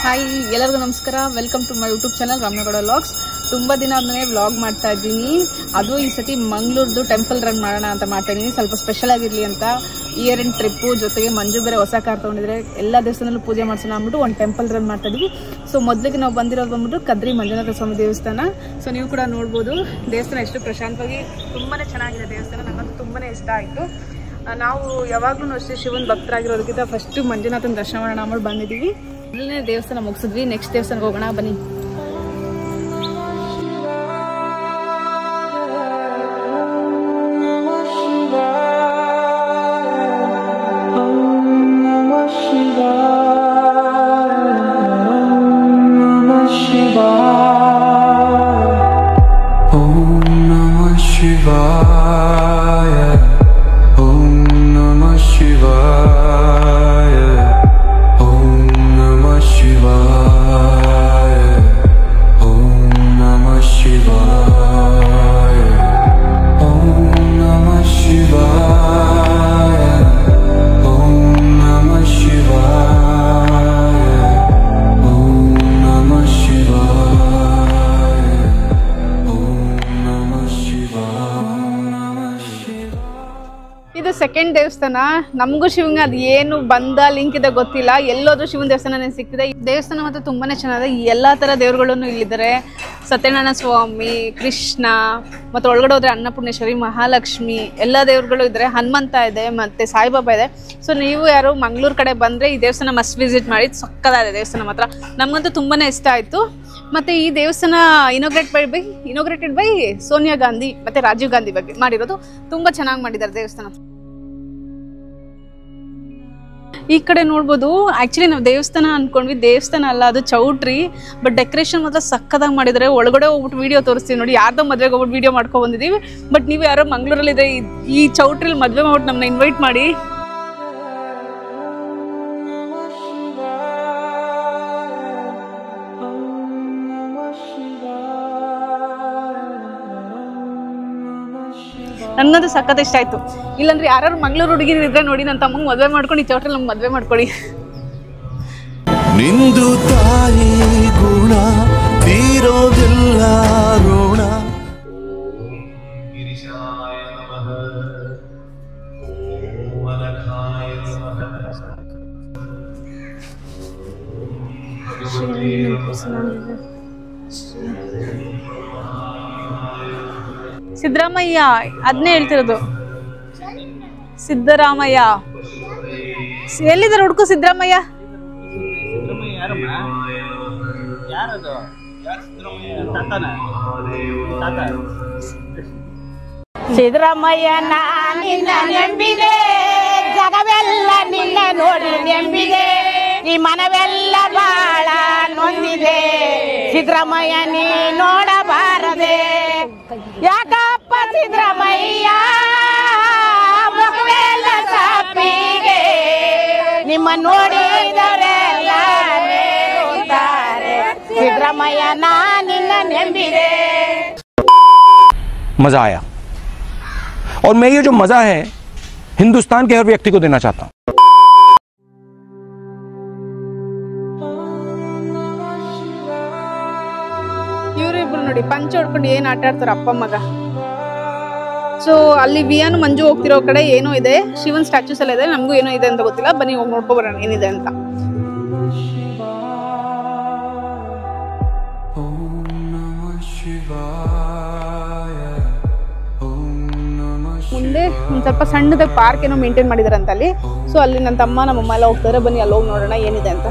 Hi ಎಲ್ಲರಿಗೂ ನಮಸ್ಕಾರ. Welcome to my YouTube channel Ramanagowda vlogs. ತುಂಬ ದಿನ ಆದ್ಮೇಲೆ ವ್ಲಾಗ್ ಮಾಡ್ತಾ ಇದ್ದೀನಿ. ಅದು ಈ ಸತಿ ಮಂಗಳೂರ್ದು ಟೆಂಪಲ್ ರನ್ ಮಾಡೋಣ ಅಂತ ಮಾಡ್ತಾ ಇದ್ದೀನಿ. ಸ್ವಲ್ಪ ಸ್ಪೆಷಲ್ ಆಗಿರಲಿ ಅಂತ ಇಯರ್ ಎಂಡ್ ಟ್ರಿಪ್ಪು, ಜೊತೆಗೆ ಮಂಜು ಬೇರೆ ಹೊಸ ಕಾರ್ ತೊಗೊಂಡಿದ್ರೆ ಎಲ್ಲ ದೇವಸ್ಥಾನದಲ್ಲೂ ಪೂಜೆ ಮಾಡಿಸೋಣ ಅಂದ್ಬಿಟ್ಟು ಒಂದು ಟೆಂಪಲ್ ರನ್ ಮಾಡ್ತಾ ಇದ್ದೀವಿ. ಸೊ ಮೊದಲಿಗೆ ನಾವು ಬಂದಿರೋದು ಬಂದ್ಬಿಟ್ಟು ಕದ್ರಿ ಮಂಜುನಾಥ ಸ್ವಾಮಿ ದೇವಸ್ಥಾನ. ಸೊ ನೀವು ಕೂಡ ನೋಡ್ಬೋದು ದೇವಸ್ಥಾನ ಎಷ್ಟು ಪ್ರಶಾಂತವಾಗಿ ತುಂಬಾ ಚೆನ್ನಾಗಿದೆ ದೇವಸ್ಥಾನ. ನನಗಂತೂ ತುಂಬಾ ಇಷ್ಟ ಆಯಿತು. ನಾವು ಯಾವಾಗಲೂ ಅಷ್ಟೇ ಶಿವನ ಭಕ್ತರಾಗಿರೋದಕ್ಕಿಂತ ಫಸ್ಟ್ ಮಂಜುನಾಥನ ದರ್ಶನ ಮಾಡೋಣ ಅಂದ್ಬಿಟ್ಟು ಬಂದಿದ್ದೀವಿ. ಮೊದಲನೇ ದೇವಸ್ಥಾನ ಮುಗಿಸಿದ್ವಿ, ನೆಕ್ಸ್ಟ್ ದೇವಸ್ಥಾನಕ್ಕೆ ಹೋಗೋಣ ಬನ್ನಿ. ಇದು ಸೆಕೆಂಡ್ ದೇವಸ್ಥಾನ. ನಮಗೂ ಶಿವಂಗೆ ಅದು ಏನು ಬಂದ ಲಿಂಕ್ ಇದೆ ಗೊತ್ತಿಲ್ಲ, ಎಲ್ಲೋದ್ರೂ ಶಿವನ ದೇವಸ್ಥಾನ ಸಿಕ್ಕಿದೆ. ದೇವಸ್ಥಾನ ಮಾತ್ರ ತುಂಬಾನೇ ಚೆನ್ನಾಗಿದೆ. ಎಲ್ಲಾ ತರ ದೇವರುಗಳನ್ನು ಇಲ್ಲಿದ್ದಾರೆ. ಸತ್ಯನಾರಾಯಣ ಸ್ವಾಮಿ, ಕೃಷ್ಣ, ಮತ್ತೆ ಒಳಗಡೆ ಹೋದ್ರೆ ಅನ್ನಪೂರ್ಣೇಶ್ವರಿ, ಮಹಾಲಕ್ಷ್ಮಿ, ಎಲ್ಲ ದೇವರುಗಳು ಇದ್ದಾರೆ. ಹನುಮಂತ ಇದೆ, ಮತ್ತೆ ಸಾಯಿಬಾಬಾ ಇದೆ. ಸೊ ನೀವು ಯಾರು ಮಂಗಳೂರು ಕಡೆ ಬಂದ್ರೆ ಈ ದೇವಸ್ಥಾನ ಮಸ್ಟ್ ವಿಸಿಟ್ ಮಾಡಿ. ಸಕ್ಕತ್ತಾಗಿದೆ ದೇವಸ್ಥಾನ ಮಾತ್ರ, ನಮಗಂತೂ ತುಂಬಾನೇ ಇಷ್ಟ ಆಯ್ತು. ಮತ್ತೆ ಈ ದೇವಸ್ಥಾನ ಇನೋಗ್ರೇಟೆಡ್ ಬೈ ಸೋನಿಯಾ ಗಾಂಧಿ ಮತ್ತೆ ರಾಜೀವ್ ಗಾಂಧಿ ಬಗ್ಗೆ ಮಾಡಿರೋದು. ತುಂಬಾ ಚೆನ್ನಾಗಿ ಮಾಡಿದ್ದಾರೆ ದೇವಸ್ಥಾನ. ಈ ಕಡೆ ನೋಡ್ಬೋದು, ಆಕ್ಚುಲಿ ನಾವು ದೇವಸ್ಥಾನ ಅನ್ಕೊಂಡ್ವಿ, ದೇವಸ್ಥಾನ ಅಲ್ಲ ಅದು ಚೌಟ್ರಿ. ಬಟ್ ಡೆಕೋರೇಷನ್ ಮಾತ್ರ ಸಕ್ಕದಾಗಿ ಮಾಡಿದ್ದಾರೆ. ಒಳಗಡೆ ಹೋಗ್ಬಿಟ್ಟು ವಿಡಿಯೋ ತೋರಿಸ್ತೀವಿ ನೋಡಿ. ಯಾರ್ದೋ ಮದ್ವೆಗೆ ಹೋಗ್ಬಿಟ್ಟು ವಿಡಿಯೋ ಮಾಡ್ಕೊಂಡು ಬಂದಿದ್ದೀವಿ. ಬಟ್ ನೀವು ಯಾರೋ ಮಂಗಳೂರಲ್ಲಿ ಇದೆ ಈ ಚೌಟ್ರಿಲಿ ಮದ್ವೆ ಮಾಡ್ಬಿಟ್ಟು ನಮ್ಮನ್ನ ಇನ್ವೈಟ್ ಮಾಡಿ. ನನ್ನದು ಸಖತ್ ಇಷ್ಟ ಆಯ್ತು. ಇಲ್ಲಾಂದ್ರೆ ಯಾರು ಮಂಗಳೂರು ಹುಡುಗಿರು ಇದ್ರೆ ನೋಡಿ, ನನ್ನ ತಮ್ಮಂಗೆ ಮದುವೆ ಮಾಡ್ಕೊಂಡು ಈ ಚೌಟ್ರಲ್ಲಿ ನಮ್ಗೆ ಮದುವೆ ಮಾಡ್ಕೊಳ್ಳಿ. ನಿಂದು ತಾಯಿ ಗುಣ ತೀರೋದಿಲ್ಲ ಋಣ. ಸಿದ್ದರಾಮಯ್ಯ ಅದನ್ನೇ ಹೇಳ್ತಿರೋದು. ಸಿದ್ದರಾಮಯ್ಯ ಎಲ್ಲಿದ್ದಾರೆ ಹುಡುಕು? ಸಿದ್ದರಾಮಯ್ಯ ಸಿದ್ದರಾಮಯ್ಯ ನಿನ್ನ ನೆಂಬಿದೆ, ಜಗವೆಲ್ಲ ನಿನ್ನ ನೋಡಿ ನೆಂಬಿದೆ, ಈ ಮನವೆಲ್ಲ ಬಾಳ ನೊಂದಿದೆ. ಸಿದ್ದರಾಮಯ್ಯ ನೀ ನೋಡಬಾರದೆ ಯಾಕಪ್ಪ ಸಿದ್ದರಾಮಯ್ಯ, ಮಗವೆಲ್ಲ ಸಾಪಿಗೆ ನಿಮ್ಮ ನೋಡಿದವರೆಲ್ಲ ಸಿದ್ದರಾಮಯ್ಯ ನಿನ್ನ ನೆಂಬಿದೆ. मजा आया और मैं ये जो मजा है हिंदुस्तान के हर व्यक्ति को देना चाहता हूं. ಇವರಿಬ್ರು ನೋಡಿ ಪಂಚ ಹೊಡ್ಕೊಂಡು ಏನ್ ಆಟ ಆಡ್ತಾರ ಅಪ್ಪ ಮಗ. ಸೊ ಅಲ್ಲಿ ವಿಯಾನು ಮಂಜು ಹೋಗ್ತಿರೋ ಕಡೆ ಏನೋ ಇದೆ, ಶಿವನ್ ಸ್ಟ್ಯಾಚ್ಯೂಸ್ ಎಲ್ಲ ಇದೆ. ನಮಗೂ ಏನೋ ಇದೆ ಅಂತ ಗೊತ್ತಿಲ್ಲ, ಬನ್ನಿ ಹೋಗಿ ನೋಡ್ಕೊ ಬರೋಣ ಏನಿದೆ ಅಂತ. ಮುಂದೆ ಒಂದ್ ಸ್ವಲ್ಪ ಸಣ್ಣದ ಪಾರ್ಕ್ ಏನೋ ಮೇಂಟೈನ್ ಮಾಡಿದಾರೆ ಅಂತ ಅಲ್ಲಿ. ಸೊ ಅಲ್ಲಿ ನನ್ನ ತಮ್ಮ ನಮ್ಮಮ್ಮ ಎಲ್ಲ ಹೋಗ್ತಾರೆ. ಬನ್ನಿ ಅಲ್ಲಿ ಹೋಗಿ ನೋಡೋಣ ಏನಿದೆ ಅಂತ.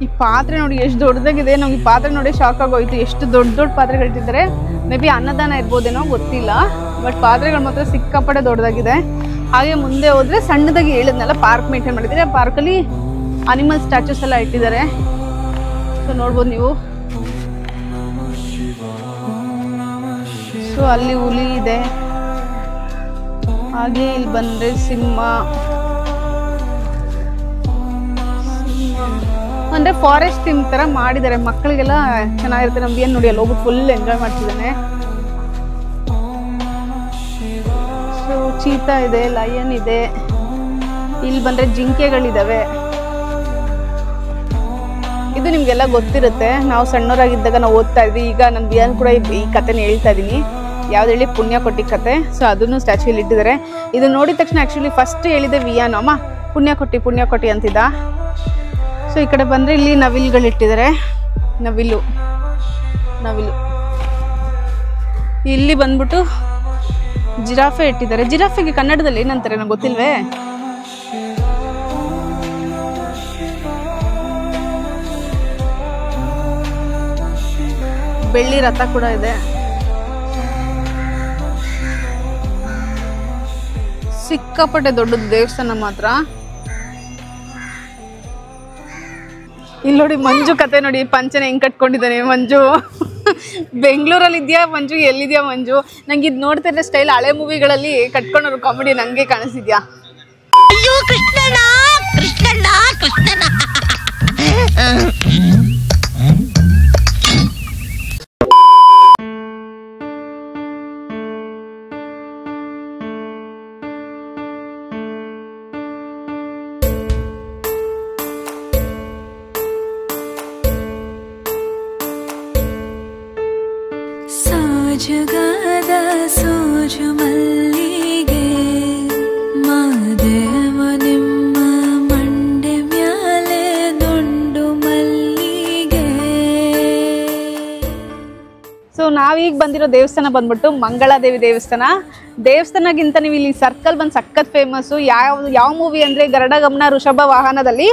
ಈ ಪಾತ್ರೆ ನೋಡಿ ಎಷ್ಟು ದೊಡ್ಡದಾಗಿದೆ. ನಮ್ಗೆ ಈ ಪಾತ್ರೆ ನೋಡಿ ಶಾಕ್ ಆಗೋಯ್ತು. ಎಷ್ಟು ದೊಡ್ಡ ದೊಡ್ಡ ಪಾತ್ರೆಗಳಿಟ್ಟಿದ್ದಾರೆ. ಮೇ ಬಿ ಅನ್ನದಾನ ಇರ್ಬೋದೇನೋ ಗೊತ್ತಿಲ್ಲ, ಬಟ್ ಪಾತ್ರೆಗಳು ಮಾತ್ರ ಸಿಕ್ಕಾಪಟ್ಟೆ ದೊಡ್ಡದಾಗಿದೆ. ಹಾಗೆ ಮುಂದೆ ಹೋದ್ರೆ ಸಣ್ಣದಾಗಿ ಹೇಳಿದ್ನೆಲ್ಲ ಪಾರ್ಕ್ ಮೇಂಟೈನ್ ಮಾಡಿದ್ದಾರೆ. ಆ ಪಾರ್ಕಲ್ಲಿ ಅನಿಮಲ್ ಸ್ಟ್ಯಾಚ್ಯೂಸ್ ಎಲ್ಲ ಇಟ್ಟಿದ್ದಾರೆ. ಸೊ ನೋಡ್ಬೋದು ನೀವು. ಸೊ ಅಲ್ಲಿ ಹುಲಿ ಇದೆ. ಹಾಗೆ ಇಲ್ಲಿ ಬಂದ್ರೆ ಸಿಂಹ, ಅಂದ್ರೆ ಫಾರೆಸ್ಟ್ ಥೀಮ್ ತರ ಮಾಡಿದ್ದಾರೆ. ಮಕ್ಕಳಿಗೆಲ್ಲ ಚೆನ್ನಾಗಿರುತ್ತೆ. ನಮ್ಗೆ ಏನ್ ನೋಡಿ ಅಲ್ಲಿ ಹೋಗಿ ಫುಲ್ ಎಂಜಾಯ್ ಮಾಡ್ತಿದ್ದಾನೆ. ಸೊ ಚೀತಾ ಇದೆ, ಲಯನ್ ಇದೆ, ಇಲ್ಲಿ ಬಂದ್ರೆ ಜಿಂಕೆಗಳಿದಾವೆ. ಇದು ನಿಮಗೆಲ್ಲ ಗೊತ್ತಿರುತ್ತೆ. ನಾವು ಸಣ್ಣವರಾಗಿದ್ದಾಗ ನಾವು ಓದ್ತಾ ಇದ್ವಿ. ಈಗ ನಾನು ವಿಯಾನ್ ಕೂಡ ಈ ಕಥೆನ ಹೇಳ್ತಾ ಇದ್ದೀನಿ. ಯಾವ್ದು ಹೇಳಿ, ಪುಣ್ಯ ಕೊಟ್ಟಿ ಕತೆ. ಸೊ ಅದನ್ನು ಸ್ಟ್ಯಾಚ್ಯೂಲಿ ಇಟ್ಟಿದ್ದಾರೆ. ಇದು ನೋಡಿದ ತಕ್ಷಣ ಆ್ಯಕ್ಚುಲಿ ಫಸ್ಟ್ ಹೇಳಿದೆ ವಿಯಾನ್, ಅಮ್ಮ ಪುಣ್ಯ ಕೊಟ್ಟಿ ಅಂತಿದ್ದ. ಸೊ ಈ ಕಡೆ ಬಂದರೆ ಇಲ್ಲಿ ನವಿಲುಗಳಿಟ್ಟಿದ್ದಾರೆ. ನವಿಲು ಇಲ್ಲಿ ಬಂದ್ಬಿಟ್ಟು ಜಿರಾಫೆ ಇಟ್ಟಿದ್ದಾರೆ. ಜಿರಾಫೆಗೆ ಕನ್ನಡದಲ್ಲಿ ಏನಂತಾರೆ ನಂಗೆ ಗೊತ್ತಿಲ್ವೇ. ಬೆಳ್ಳಿ ರಥ ಕೂಡ ಇದೆ. ಸಿಕ್ಕಾಪಟ್ಟೆ ದೊಡ್ಡದು ದೇವಸ್ಥಾನ ಮಾತ್ರ. ಇಲ್ಲಿ ನೋಡಿ ಮಂಜು ಕತೆ ನೋಡಿ, ಪಂಚನೆ ಹೆಂಗ್ ಕಟ್ಕೊಂಡಿದ್ದಾನೆ ಮಂಜು. ಬೆಂಗಳೂರಲ್ಲಿ ಇದೆಯಾ ಮಂಜು, ಎಲ್ಲಿದ್ಯಾ ಮಂಜು? ನಂಗೆ ಇದು ನೋಡ್ತಾ ಇದ್ರೆ ಸ್ಟೈಲ್ ಹಳೆ ಮೂವಿಗಳಲ್ಲಿ ಕಟ್ಕೊಂಡವ್ರು ಕಾಮಿಡಿ ನಂಗೆ ಕಾಣಿಸಿದ್ಯಾ? ಅಯ್ಯೋ ಕೃಷ್ಣಣ್ಣ ಕೃಷ್ಣಣ್ಣ ಕೃಷ್ಣಣ್ಣ. ಜಗದ ಸೋಜು ಮಲ್ಲಿಗೆ ಮಾದೇವ ನಿಮ್ಮ ಮಂಡೆ ಮ್ಯಾಲೆ ದುಂಡು ಮಲ್ಲಿಗೆ. ಸೊ ನಾವೀಗ ಬಂದಿರೋ ದೇವಸ್ಥಾನ ಬಂದ್ಬಿಟ್ಟು ಮಂಗಳಾದೇವಿ ದೇವಸ್ಥಾನ. ದೇವಸ್ಥಾನಗಿಂತ ನೀವು ಇಲ್ಲಿ ಸರ್ಕಲ್ ಬಂದು ಸಖತ್ ಫೇಮಸ್ಸು. ಯಾವ ಮೂವಿ ಅಂದರೆ ಗರುಡ ಗಮನ ವೃಷಭ ವಾಹನದಲ್ಲಿ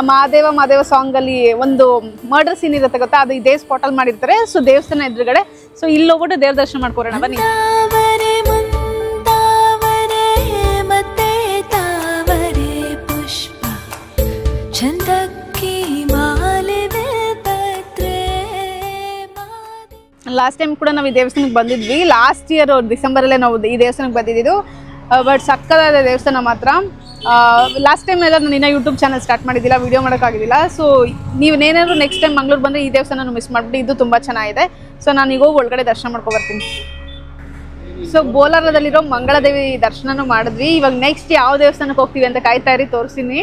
ಮಹಾದೇವ ಸಾಂಗಲ್ಲಿ ಒಂದು ಮರ್ಡರ್ ಸೀನ್ ಇರುತ್ತೆ ಗೊತ್ತಾ, ಅದು ಇದೇ ಸ್ಪಾಟಲ್ಲಿ ಮಾಡಿರ್ತಾರೆ. ಸೊ ದೇವಸ್ಥಾನ ಎದುರುಗಡೆ. ಸೊ ಇಲ್ಲಿ ಹೋಗ್ಬಿಟ್ಟು ದೇವ್ರ ದರ್ಶನ ಮಾಡ್ಕೊರೋಣ ಬನ್ನಿ. ಪುಷ್ಪ ಚಂದಕ್ಕಿ ಮಾಲೆ. ಲಾಸ್ಟ್ ಟೈಮ್ ಕೂಡ ನಾವು ಈ ದೇವಸ್ಥಾನಕ್ಕೆ ಬಂದಿದ್ವಿ. ಲಾಸ್ಟ್ ಇಯರ್ ಡಿಸೆಂಬರಲ್ಲೇ ನಾವು ಈ ದೇವಸ್ಥಾನಕ್ಕೆ ಬಂದಿದ್ದು. ಬಟ್ ಸಕ್ಕತ್ತಾದ ದೇವಸ್ಥಾನ ಮಾತ್ರ. ಲಾಸ್ಟ್ ಟೈಮ್ ಎಲ್ಲ ನಾನು ಇನ್ನೂ ಯೂಟ್ಯೂಬ್ ಚಾನಲ್ ಸ್ಟಾರ್ಟ್ ಮಾಡಿದ್ದಿಲ್ಲ, ವೀಡಿಯೋ ಮಾಡೋಕ್ಕಾಗಿದ್ದಿಲ್ಲ. ಸೊ ನೀವೇನಾದ್ರು ನೆಕ್ಸ್ಟ್ ಟೈಮ್ ಮಂಗ್ಳೂರು ಬಂದರೆ ಈ ದೇವಸ್ಥಾನ ಮಿಸ್ ಮಾಡಿಬಿಟ್ಟು, ಇದು ತುಂಬ ಚೆನ್ನಾಗಿದೆ. ಸೊ ನಾನು ಈಗ ಹೋಗಿ ಒಳಗಡೆ ದರ್ಶನ ಮಾಡ್ಕೊಬರ್ತೀನಿ. ಸೊ ಬೋಲಾರದಲ್ಲಿರೋ ಮಂಗಳಾದೇವಿ ದರ್ಶನನೂ ಮಾಡಿದ್ವಿ. ಇವಾಗ ನೆಕ್ಸ್ಟ್ ಯಾವ ದೇವಸ್ಥಾನಕ್ಕೆ ಹೋಗ್ತೀವಿ ಅಂತ ಕಾಯ್ತಾ ಇರಿ, ತೋರಿಸ್ತೀನಿ.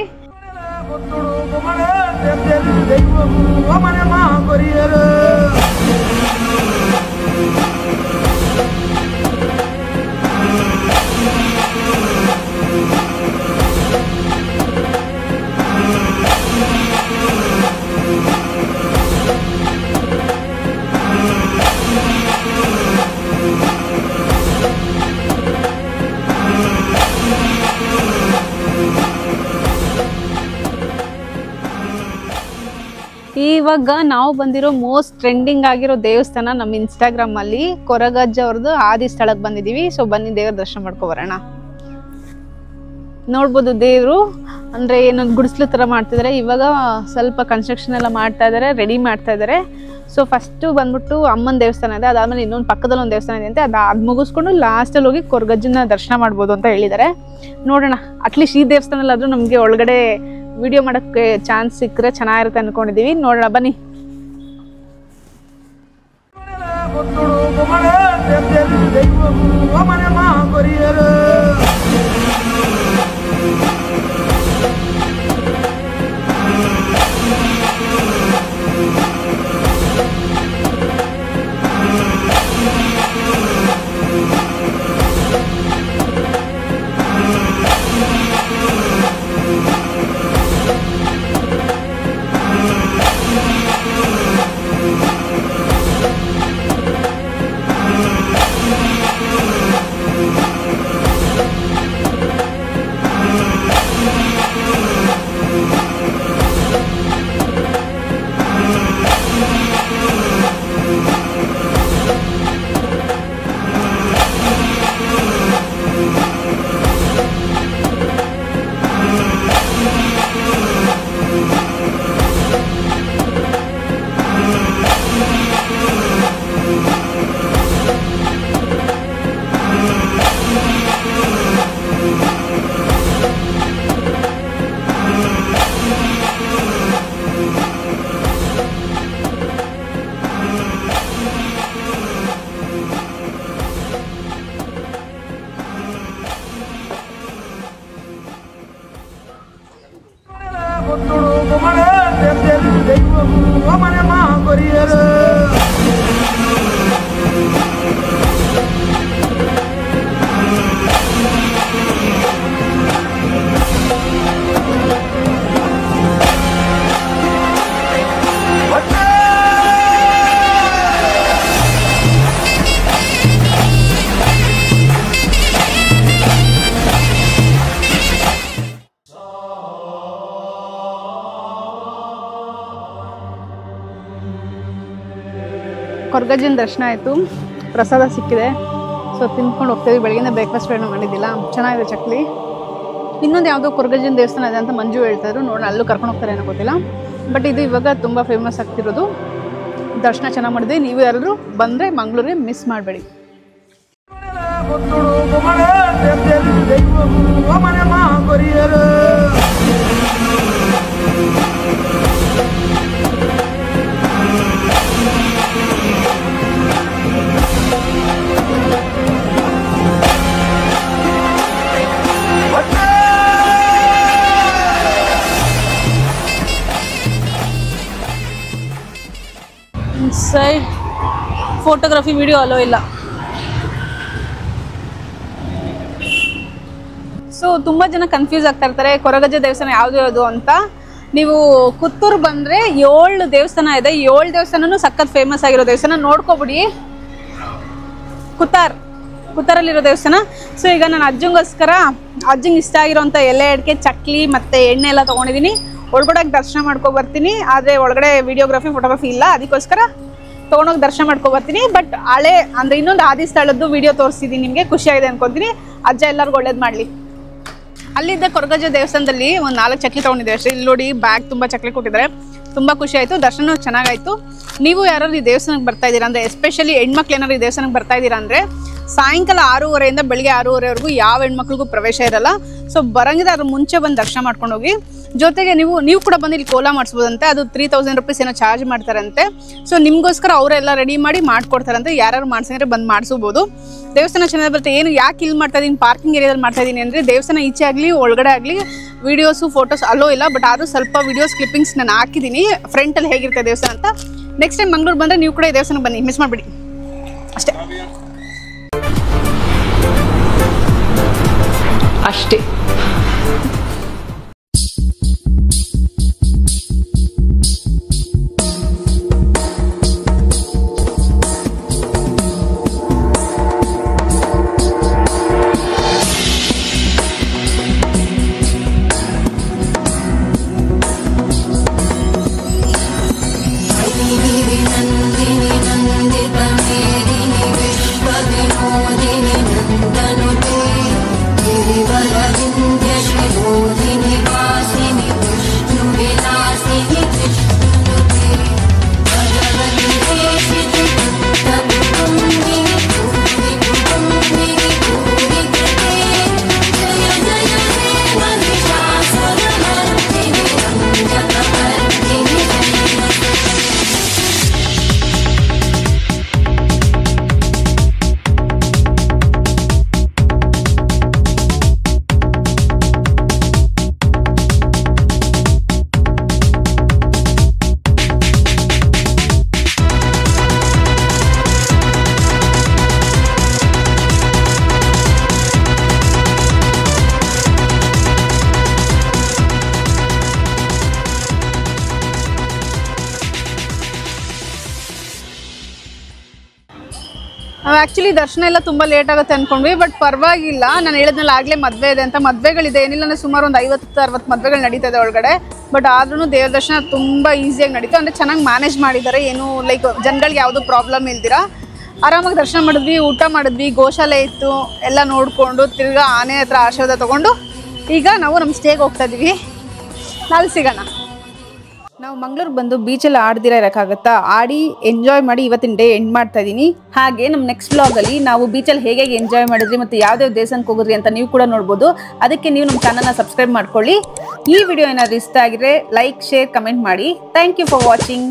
ಇವಾಗ ನಾವು ಬಂದಿರೋ ಮೋಸ್ಟ್ ಟ್ರೆಂಡಿಂಗ್ ಆಗಿರೋ ದೇವಸ್ಥಾನ ನಮ್ಮ ಇನ್ಸ್ಟಾಗ್ರಾಮ್ ಅಲ್ಲಿ ಕೊರಗಜ್ಜ ಅವ್ರದ್ದು ಆದಿ ಸ್ಥಳಕ್ಕೆ ಬಂದಿದ್ದೀವಿ. ಸೊ ಬನ್ನಿ ದೇವ್ರ ದರ್ಶನ ಮಾಡ್ಕೊ ಬರೋಣ. ನೋಡ್ಬೋದು ದೇವರು ಅಂದರೆ ಏನೊಂದು ಗುಡಿಸ್ಲು ಥರ ಮಾಡ್ತಿದ್ದಾರೆ. ಇವಾಗ ಸ್ವಲ್ಪ ಕನ್ಸ್ಟ್ರಕ್ಷನ್ ಎಲ್ಲ ಮಾಡ್ತಾ ಇದ್ದಾರೆ, ರೆಡಿ ಮಾಡ್ತಾ ಇದ್ದಾರೆ. ಸೊ ಫಸ್ಟು ಬಂದ್ಬಿಟ್ಟು ಅಮ್ಮನ ದೇವಸ್ಥಾನ ಇದೆ, ಅದಾದಮೇಲೆ ಇನ್ನೊಂದು ಪಕ್ಕದಲ್ಲಿ ಒಂದು ದೇವಸ್ಥಾನ ಇದೆ ಅಂತೆ. ಅದು ಮುಗಿಸ್ಕೊಂಡು ಲಾಸ್ಟಲ್ಲಿ ಹೋಗಿ ಕೊರಗಜ್ಜನ ದರ್ಶನ ಮಾಡ್ಬೋದು ಅಂತ ಹೇಳಿದ್ದಾರೆ. ನೋಡೋಣ, ಅಟ್ಲೀಸ್ಟ್ ಈ ದೇವಸ್ಥಾನದಲ್ಲಾದರೂ ನಮಗೆ ಒಳಗಡೆ ವಿಡಿಯೋ ಮಾಡೋಕ್ಕೆ ಚಾನ್ಸ್ ಸಿಕ್ಕರೆ ಚೆನ್ನಾಗಿರುತ್ತೆ ಅಂದ್ಕೊಂಡಿದ್ದೀವಿ. ನೋಡೋಣ ಬನ್ನಿ. ಕೊರಗಜ್ಜನ ದರ್ಶನ ಆಯಿತು, ಪ್ರಸಾದ ಸಿಕ್ಕಿದೆ. ಸೊ ತಿಂದ್ಕೊಂಡು ಹೋಗ್ತೀವಿ. ಬೆಳಗಿನ ಬ್ರೇಕ್ಫಾಸ್ಟ್ ಏನೋ ಮಾಡಿದ್ದಿಲ್ಲ, ಚೆನ್ನಾಗಿದೆ ಚಕ್ಲಿ. ಇನ್ನೊಂದು ಯಾವುದೋ ಕೊರಗಜ್ಜನ ದೇವಸ್ಥಾನ ಇದೆ ಅಂತ ಮಂಜು ಹೇಳ್ತಾಯಿದ್ರು, ನೋಡೋಣ ಅಲ್ಲೂ ಕರ್ಕೊಂಡು ಹೋಗ್ತಾರೆ ಏನೋ ಗೊತ್ತಿಲ್ಲ. ಬಟ್ ಇದು ಇವಾಗ ತುಂಬ ಫೇಮಸ್ ಆಗ್ತಿರೋದು. ದರ್ಶನ ಚೆನ್ನಾಗಿ ಮಾಡಿದ್ವಿ. ನೀವು ಯಾರಾದರೂ ಬಂದರೆ ಮಂಗಳೂರಿಗೆ ಮಿಸ್ ಮಾಡಬೇಡಿ. ಸೈಡ್ ಫೋಟೋಗ್ರಫಿ ವಿಡಿಯೋ ಅಲೋ ಇಲ್ಲ. ಸೊ ತುಂಬ ಜನ ಕನ್ಫ್ಯೂಸ್ ಆಗ್ತಾ ಇರ್ತಾರೆ ಕೊರಗಜ್ಜ ದೇವಸ್ಥಾನ ಯಾವುದು ಅಂತ. ನೀವು ಕುತ್ತೂರು ಬಂದರೆ 7 ದೇವಸ್ಥಾನ ಇದೆ. 7 ದೇವಸ್ಥಾನನೂ ಸಖತ್ ಫೇಮಸ್ ಆಗಿರೋ ದೇವಸ್ಥಾನ, ನೋಡ್ಕೊಬಿಡಿ. ಕುತ್ತಾರಲ್ಲಿರೋ ದೇವಸ್ಥಾನ. ಸೊ ಈಗ ನಾನು ಅಜ್ಜಂಗೋಸ್ಕರ ಅಜ್ಜಂಗೆ ಇಷ್ಟ ಆಗಿರೋಂಥ ಎಲೆ ಅಡಿಕೆ, ಚಕ್ಲಿ ಮತ್ತು ಎಣ್ಣೆ ಎಲ್ಲ ತೊಗೊಂಡಿದ್ದೀನಿ. ಒಳಗಡೆ ದರ್ಶನ ಮಾಡ್ಕೊಬರ್ತೀನಿ. ಆದರೆ ಒಳಗಡೆ ವಿಡಿಯೋಗ್ರಫಿ ಫೋಟೋಗ್ರಫಿ ಇಲ್ಲ, ಅದಕ್ಕೋಸ್ಕರ ತೊಗೊಂಡೋಗಿ ದರ್ಶನ ಮಾಡ್ಕೊಬರ್ತೀನಿ. ಬಟ್ ಹಳೆ ಅಂದರೆ ಇನ್ನೊಂದು ಆದಿ ಸ್ಥಳದ್ದು ವಿಡಿಯೋ ತೋರಿಸ್ತಿದ್ದೀನಿ ನಿಮಗೆ, ಖುಷಿಯಾಗಿದೆ ಅನ್ಕೊತೀನಿ. ಅಜ್ಜ ಎಲ್ಲರಿಗೂ ಒಳ್ಳೇದು ಮಾಡಲಿ. ಅಲ್ಲಿದ್ದ ಕೊರಗಜ್ಜ ದೇವಸ್ಥಾನದಲ್ಲಿ ಒಂದು 4 ಚಕ್ಲಿ ತೊಗೊಂಡಿದ್ದೆ ಅಷ್ಟೇ. ಇಲ್ಲಿ ನೋಡಿ ಬ್ಯಾಗ್ ತುಂಬ ಚಕ್ಲಿ ಕೊಟ್ಟಿದ್ದಾರೆ, ತುಂಬ ಖುಷಿ ಆಯಿತು. ದರ್ಶನ ಚೆನ್ನಾಗಾಯಿತು. ನೀವು ಯಾರಾದ್ರು ಈ ದೇವಸ್ಥಾನಕ್ಕೆ ಬರ್ತಾ ಇದ್ದೀರಾ ಅಂದರೆ, ಎಸ್ಪೆಷಲಿ ಹೆಣ್ಮಕ್ಳು ಏನಾದ್ರು ಈ ದೇವಸ್ಥಾನಕ್ಕೆ ಬರ್ತಾ ಇದ್ದೀರಾ ಅಂದರೆ, ಸಾಯಂಕಾಲ 6:30 ಬೆಳಗ್ಗೆ 6:30ವರೆಗೂ ಯಾವ ಹೆಣ್ಮಕ್ಳಿಗೂ ಪ್ರವೇಶ ಇರಲ್ಲ. ಸೊ ಬರಂಗಿದ್ರೆ ಅದ್ರ ಮುಂಚೆ ಬಂದು ದರ್ಶನ ಮಾಡ್ಕೊಂಡು ಹೋಗಿ. ಜೊತೆಗೆ ನೀವು ಕೂಡ ಬಂದು ಇಲ್ಲಿ ಕೋಲ ಮಾಡಿಸ್ಬೋದಂತೆ. ಅದು 3000 ರೂಪೀಸ್ ಏನೋ ಚಾರ್ಜ್ ಮಾಡ್ತಾರಂತೆ. ಸೊ ನಿಮಗೋಸ್ಕರ ಅವರೆಲ್ಲ ರೆಡಿ ಮಾಡಿ ಮಾಡ್ಕೊಡ್ತಾರಂತೆ. ಯಾರು ಮಾಡ್ಸಿದ್ರೆ ಬಂದು ಮಾಡಿಸ್ಬೋದು. ದೇವಸ್ಥಾನ ಚೆನ್ನಾಗಿ ಬರುತ್ತೆ. ಏನು ಯಾಕೆ ಇಲ್ಲಿ ಮಾಡ್ತಾ ಇದ್ದೀನಿ, ಪಾರ್ಕಿಂಗ್ ಏರಿಯಾದಲ್ಲಿ ಮಾಡ್ತಾ ಇದ್ದೀನಿ ಅಂದರೆ, ದೇವಸ್ಥಾನ ಈಚೆ ಆಗಲಿ ಒಳಗಡೆ ಆಗಲಿ ವೀಡಿಯೋಸು ಫೋಟೋಸ್ ಅಲ್ಲೋ ಇಲ್ಲ. ಬಟ್ ಆದರೂ ಸ್ವಲ್ಪ ವೀಡಿಯೋಸ್ ಕ್ಲಿಪ್ಪಿಂಗ್ಸ್ ನಾನು ಹಾಕಿದ್ದೀನಿ ಫ್ರಂಟಲ್ಲಿ ಹೇಗಿರುತ್ತೆ ದೇವಸ್ಥಾನ ಅಂತ. ನೆಕ್ಸ್ಟ್ ಟೈಮ್ ಮಂಗಳೂರು ಬಂದರೆ ನೀವು ಕೂಡ ಈ ದೇವಸ್ಥಾನಕ್ಕೆ ಬನ್ನಿ, ಮಿಸ್ ಮಾಡಿಬಿಡಿ ಅಷ್ಟೇ. ಆ್ಯಕ್ಚುಲಿ ದರ್ಶನ ಎಲ್ಲ ತುಂಬ ಲೇಟ್ ಆಗುತ್ತೆ ಅಂದ್ಕೊಂಡ್ವಿ. ಬಟ್ ಪರವಾಗಿಲ್ಲ, ನಾನು ಹೇಳಿದ್ನಲ್ಲ ಆಗಲೇ ಮದುವೆ ಇದೆ ಅಂತ. ಮದುವೆಗಳಿದೆ, ಏನಿಲ್ಲ ಅಂದರೆ ಸುಮಾರು ಒಂದು 50-60 ಮದುವೆಗಳು ನಡೀತಾ ಇದೆ ಒಳಗಡೆ. ಬಟ್ ಆದ್ರೂ ದೇವ್ರ ದರ್ಶನ ತುಂಬ ಈಸಿಯಾಗಿ ನಡೀತು. ಅಂದರೆ ಚೆನ್ನಾಗಿ ಮ್ಯಾನೇಜ್ ಮಾಡಿದ್ದಾರೆ. ಏನು ಲೈಕ್ ಜನಗಳಿಗೆ ಯಾವುದೂ ಪ್ರಾಬ್ಲಮ್ ಇಲ್ದಿರ ಆರಾಮಾಗಿ ದರ್ಶನ ಮಾಡಿದ್ವಿ, ಊಟ ಮಾಡಿದ್ವಿ, ಗೋಶಾಲೆ ಇತ್ತು, ಎಲ್ಲ ನೋಡಿಕೊಂಡು ತಿರ್ಗಾ ಆನೆ ಹತ್ರ ಆಶೀರ್ವಾದ ತೊಗೊಂಡು ಈಗ ನಾವು ನಮ್ಮ ಸ್ಟೇಗೆ ಹೋಗ್ತಾ ಇದ್ದೀವಿ. ನಾಳೆ ಸಿಗೋಣ. ನಾವು ಮಂಗಳೂರಿಗೆ ಬಂದು ಬೀಚಲ್ಲಿ ಆಡ್ದಿರ ಇರೋಕ್ಕಾಗತ್ತಾ? ಆಡಿ ಎಂಜಾಯ್ ಮಾಡಿ ಇವತ್ತಿನ ಡೇ ಎಂಡ್ ಮಾಡ್ತಾ ಇದ್ದೀನಿ. ಹಾಗೆ ನಮ್ಮ ನೆಕ್ಸ್ಟ್ ಬ್ಲಾಗಲ್ಲಿ ನಾವು ಬೀಚಲ್ಲಿ ಹೇಗೆ ಎಂಜಾಯ್ ಮಾಡಿದ್ರಿ ಮತ್ತು ಯಾವ್ಯಾವ ದೇವಸ್ಥಾನಕ್ಕೆ ಹೋಗಿದ್ರಿ ಅಂತ ನೀವು ಕೂಡ ನೋಡ್ಬೋದು. ಅದಕ್ಕೆ ನೀವು ನಮ್ಮ ಚಾನಲ್ನ ಸಬ್ಸ್ಕ್ರೈಬ್ ಮಾಡ್ಕೊಳ್ಳಿ. ಈ ವಿಡಿಯೋ ಏನಾದರೂ ಇಷ್ಟ ಆಗಿದ್ರೆ ಲೈಕ್, ಶೇರ್, ಕಮೆಂಟ್ ಮಾಡಿ. Thank you for watching.